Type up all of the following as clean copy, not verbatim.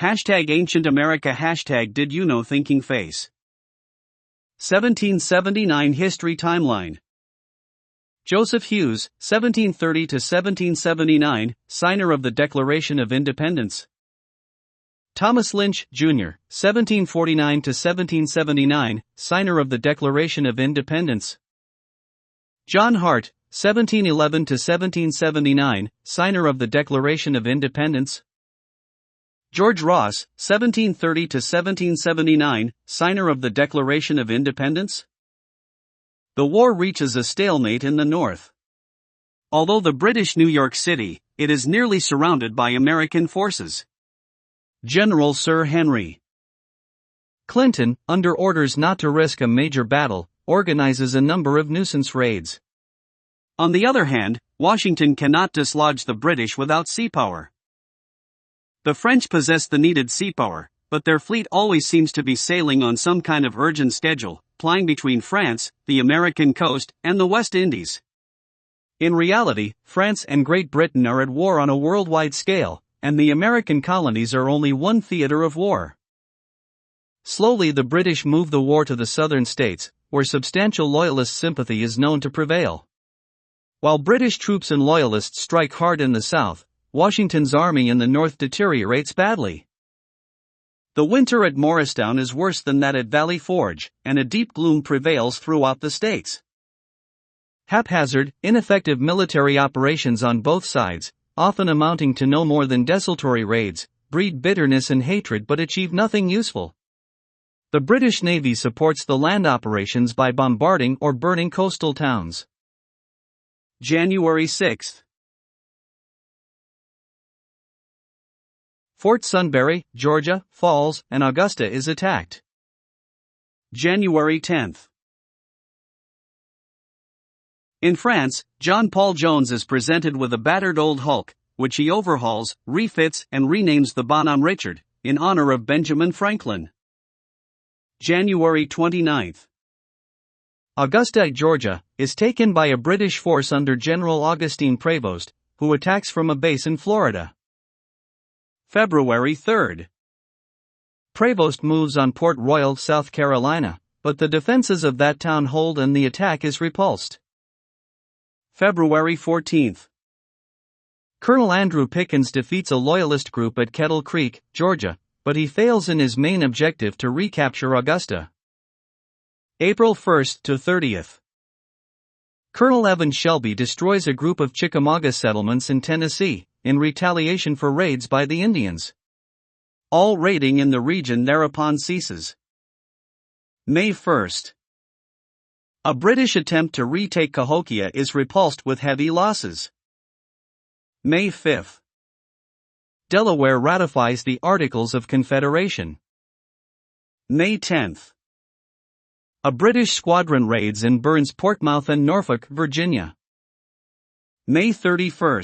Hashtag Ancient America. Hashtag Did You Know Thinking Face. 1779 History Timeline. Joseph Hewes, 1730 to 1779, signer of the Declaration of Independence. Thomas Lynch, Jr., 1749 to 1779, signer of the Declaration of Independence. John Hart, 1711 to 1779, signer of the Declaration of Independence. George Ross, 1730 to 1779, signer of the Declaration of Independence. The war reaches a stalemate in the north. Although the British New York City, it is nearly surrounded by American forces. General Sir Henry Clinton, under orders not to risk a major battle, organizes a number of nuisance raids. On the other hand, Washington cannot dislodge the British without seapower. The French possess the needed seapower, but their fleet always seems to be sailing on some kind of urgent schedule, plying between France, the American coast, and the West Indies. In reality, France and Great Britain are at war on a worldwide scale, and the American colonies are only one theater of war. Slowly the British move the war to the southern states, where substantial loyalist sympathy is known to prevail. While British troops and loyalists strike hard in the south, Washington's army in the north deteriorates badly. The winter at Morristown is worse than that at Valley Forge, and a deep gloom prevails throughout the states. Haphazard, ineffective military operations on both sides, often amounting to no more than desultory raids, breed bitterness and hatred but achieve nothing useful. The British Navy supports the land operations by bombarding or burning coastal towns. January 6. Fort Sunbury, Georgia, falls, and Augusta is attacked. January 10. In France, John Paul Jones is presented with a battered old hulk, which he overhauls, refits, and renames the Bonhomme Richard, in honor of Benjamin Franklin. January 29. Augusta, Georgia, is taken by a British force under General Augustine Prevost, who attacks from a base in Florida. February 3. Prevost moves on Port Royal, South Carolina, but the defenses of that town hold and the attack is repulsed. February 14. Colonel Andrew Pickens defeats a loyalist group at Kettle Creek, Georgia, but he fails in his main objective to recapture Augusta. April 1 to 30. Colonel Evan Shelby destroys a group of Chickamauga settlements in Tennessee, in retaliation for raids by the Indians. All raiding in the region thereupon ceases. May 1. A British attempt to retake Cahokia is repulsed with heavy losses. May 5. Delaware ratifies the Articles of Confederation. May 10. A British squadron raids and burns Portsmouth and Norfolk, Virginia. May 31.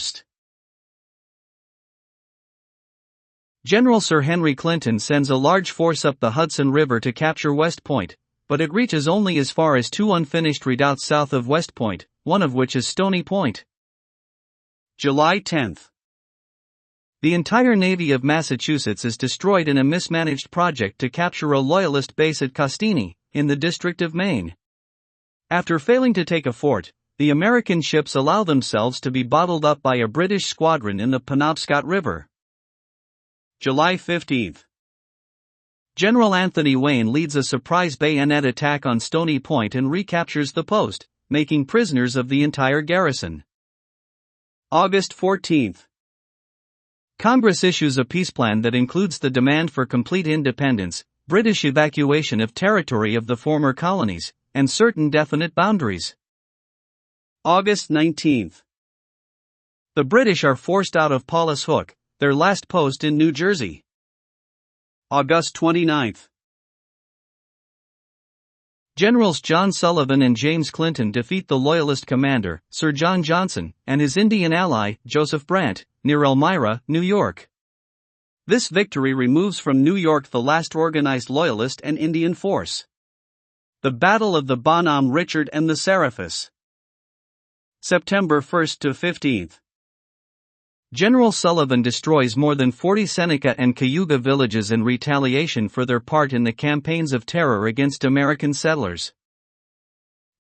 General Sir Henry Clinton sends a large force up the Hudson River to capture West Point, but it reaches only as far as two unfinished redoubts south of West Point, one of which is Stony Point. July 10. The entire Navy of Massachusetts is destroyed in a mismanaged project to capture a Loyalist base at Costini, in the District of Maine. After failing to take a fort, the American ships allow themselves to be bottled up by a British squadron in the Penobscot River. July 15. General Anthony Wayne leads a surprise bayonet attack on Stony Point and recaptures the post, making prisoners of the entire garrison. August 14. Congress issues a peace plan that includes the demand for complete independence, British evacuation of territory of the former colonies, and certain definite boundaries. August 19. The British are forced out of Paulus Hook, their last post in New Jersey. August 29. Generals John Sullivan and James Clinton defeat the Loyalist commander, Sir John Johnson, and his Indian ally, Joseph Brant, near Elmira, New York. This victory removes from New York the last organized Loyalist and Indian force. The Battle of the Bonhomme Richard and the Seraphis. September 1 to 15. General Sullivan destroys more than 40 Seneca and Cayuga villages in retaliation for their part in the campaigns of terror against American settlers.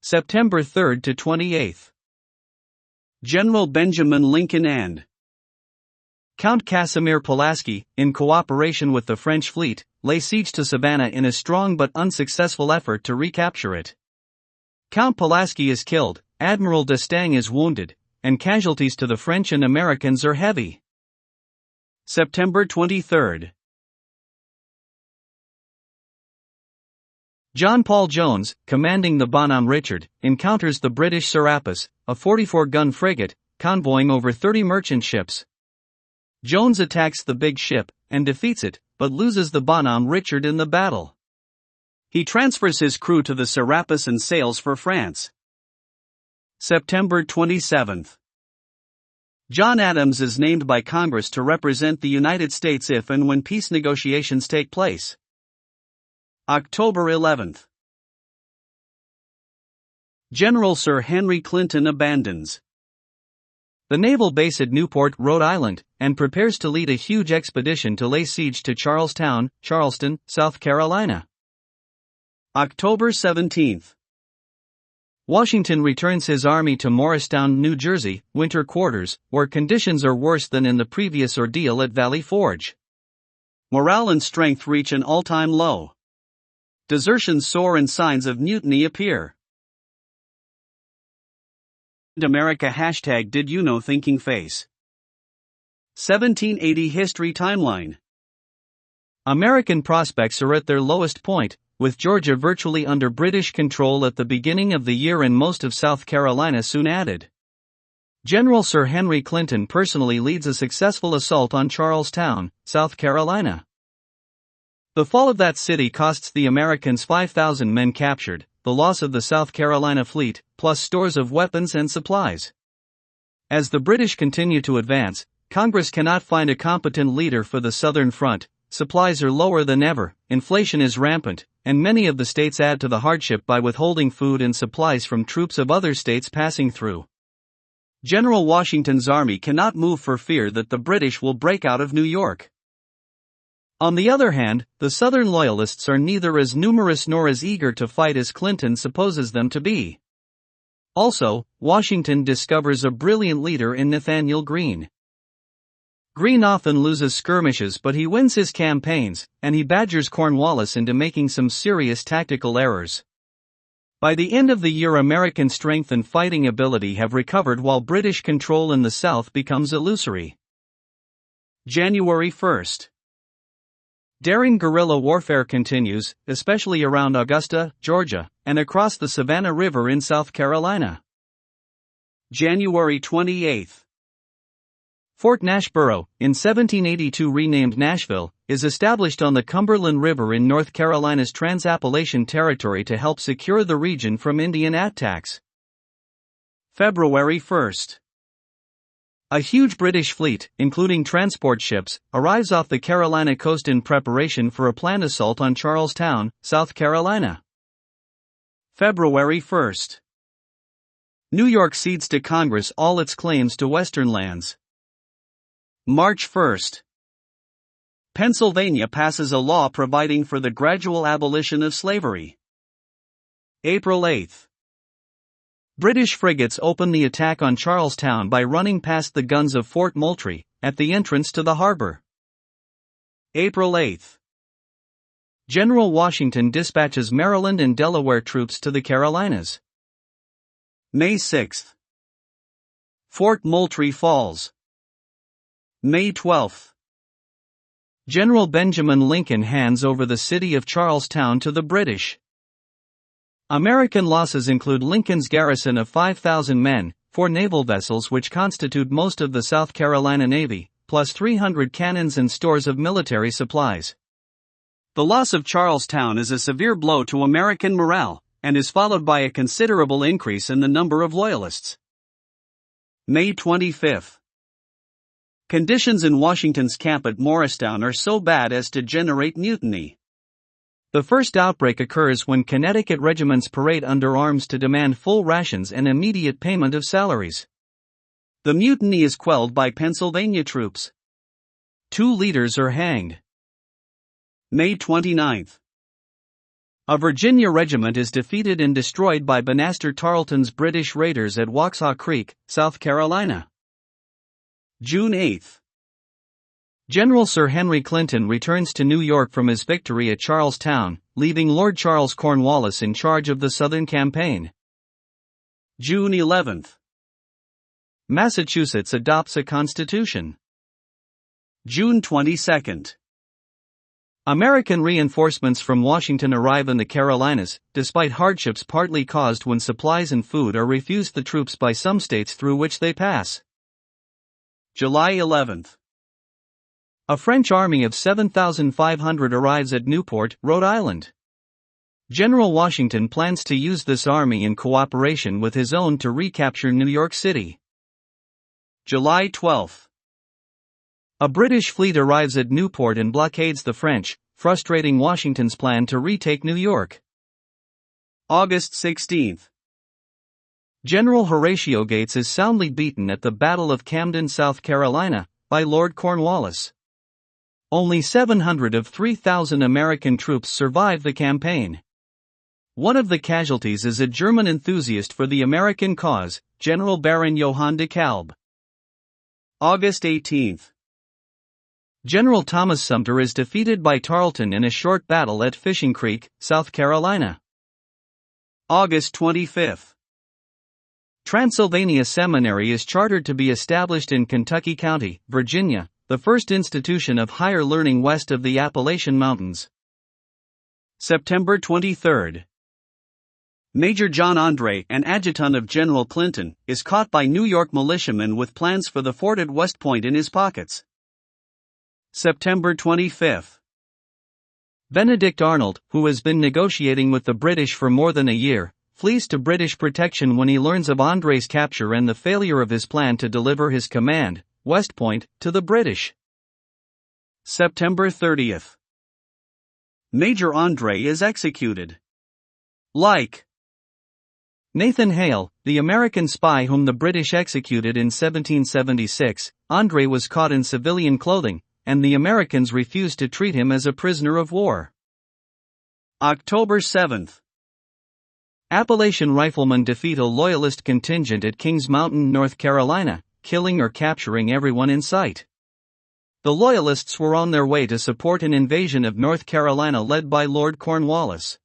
September 3 to 28. General Benjamin Lincoln and Count Casimir Pulaski, in cooperation with the French fleet, lay siege to Savannah in a strong but unsuccessful effort to recapture it. Count Pulaski is killed, Admiral d'Estaing is wounded, and casualties to the French and Americans are heavy. September 23. John Paul Jones, commanding the Bonhomme Richard, encounters the British Serapis, a 44-gun frigate, convoying over 30 merchant ships. Jones attacks the big ship, and defeats it, but loses the Bonhomme Richard in the battle. He transfers his crew to the Serapis and sails for France. September 27. John Adams is named by Congress to represent the United States if and when peace negotiations take place. October 11. General Sir Henry Clinton abandons the naval base at Newport, Rhode Island, and prepares to lead a huge expedition to lay siege to Charlestown, Charleston, South Carolina. October 17. Washington returns his army to Morristown, New Jersey, winter quarters, where conditions are worse than in the previous ordeal at Valley Forge. Morale and strength reach an all-time low. Desertions soar and signs of mutiny appear. America # Did You Know Thinking Face 1780 History Timeline. American prospects are at their lowest point, with Georgia virtually under British control at the beginning of the year and most of South Carolina soon added. General Sir Henry Clinton personally leads a successful assault on Charlestown, South Carolina. The fall of that city costs the Americans 5,000 men captured, the loss of the South Carolina fleet, plus stores of weapons and supplies. As the British continue to advance, Congress cannot find a competent leader for the Southern Front, supplies are lower than ever, inflation is rampant, and many of the states add to the hardship by withholding food and supplies from troops of other states passing through. General Washington's army cannot move for fear that the British will break out of New York. On the other hand, the Southern Loyalists are neither as numerous nor as eager to fight as Clinton supposes them to be. Also, Washington discovers a brilliant leader in Nathanael Greene. Greene often loses skirmishes, but he wins his campaigns, and he badgers Cornwallis into making some serious tactical errors. By the end of the year, American strength and fighting ability have recovered while British control in the South becomes illusory. January 1. Daring guerrilla warfare continues, especially around Augusta, Georgia, and across the Savannah River in South Carolina. January 28. Fort Nashboro, in 1782 renamed Nashville, is established on the Cumberland River in North Carolina's Trans-Appalachian Territory to help secure the region from Indian attacks. February 1. A huge British fleet, including transport ships, arrives off the Carolina coast in preparation for a planned assault on Charlestown, South Carolina. February 1. New York cedes to Congress all its claims to Western lands. March 1. Pennsylvania passes a law providing for the gradual abolition of slavery. April 8. British frigates open the attack on Charlestown by running past the guns of Fort Moultrie, at the entrance to the harbor. April 8. General Washington dispatches Maryland and Delaware troops to the Carolinas. May 6. Fort Moultrie falls. May 12. General Benjamin Lincoln hands over the city of Charlestown to the British. American losses include Lincoln's garrison of 5,000 men, 4 naval vessels which constitute most of the South Carolina Navy, plus 300 cannons and stores of military supplies. The loss of Charlestown is a severe blow to American morale, and is followed by a considerable increase in the number of Loyalists. May 25. Conditions in Washington's camp at Morristown are so bad as to generate mutiny. The first outbreak occurs when Connecticut regiments parade under arms to demand full rations and immediate payment of salaries. The mutiny is quelled by Pennsylvania troops. 2 leaders are hanged. May 29. A Virginia regiment is defeated and destroyed by Banastre Tarleton's British raiders at Waxhaw Creek, South Carolina. June 8. General Sir Henry Clinton returns to New York from his victory at Charlestown, leaving Lord Charles Cornwallis in charge of the Southern campaign. June 11. Massachusetts adopts a constitution. June 22. American reinforcements from Washington arrive in the Carolinas, despite hardships partly caused when supplies and food are refused the troops by some states through which they pass. July 11. A French army of 7,500 arrives at Newport, Rhode Island. General Washington plans to use this army in cooperation with his own to recapture New York City. July 12. A British fleet arrives at Newport and blockades the French, frustrating Washington's plan to retake New York. August 16. General Horatio Gates is soundly beaten at the Battle of Camden, South Carolina, by Lord Cornwallis. Only 700 of 3,000 American troops survive the campaign. One of the casualties is a German enthusiast for the American cause, General Baron Johann de Kalb. August 18. General Thomas Sumter is defeated by Tarleton in a short battle at Fishing Creek, South Carolina. August 25. Transylvania Seminary is chartered to be established in Kentucky County, Virginia, the first institution of higher learning west of the Appalachian Mountains. September 23. Major John Andre, an adjutant of General Clinton, is caught by New York militiamen with plans for the fort at West Point in his pockets. September 25. Benedict Arnold, who has been negotiating with the British for more than a year, flees to British protection when he learns of Andre's capture and the failure of his plan to deliver his command, West Point, to the British. September 30. Major Andre is executed. Like Nathan Hale, the American spy whom the British executed in 1776, Andre was caught in civilian clothing, and the Americans refused to treat him as a prisoner of war. October 7. Appalachian riflemen defeat a Loyalist contingent at Kings Mountain, North Carolina, killing or capturing everyone in sight. The Loyalists were on their way to support an invasion of North Carolina led by Lord Cornwallis.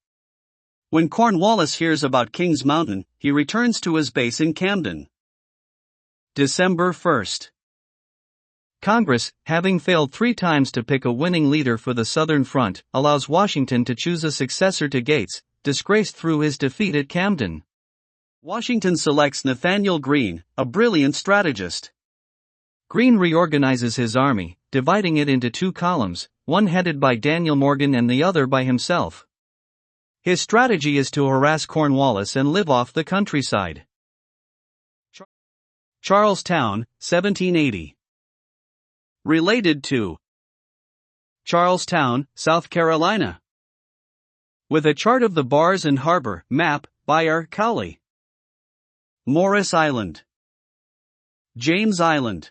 When Cornwallis hears about Kings Mountain, he returns to his base in Camden. December 1. Congress, having failed 3 times to pick a winning leader for the Southern Front, allows Washington to choose a successor to Gates, disgraced through his defeat at Camden. Washington selects Nathanael Greene, a brilliant strategist. Greene reorganizes his army, dividing it into 2 columns, one headed by Daniel Morgan and the other by himself. His strategy is to harass Cornwallis and live off the countryside. Charlestown, 1780. Related to Charlestown, South Carolina. With a chart of the bars and harbor, map, by R. Cowley. Morris Island. James Island.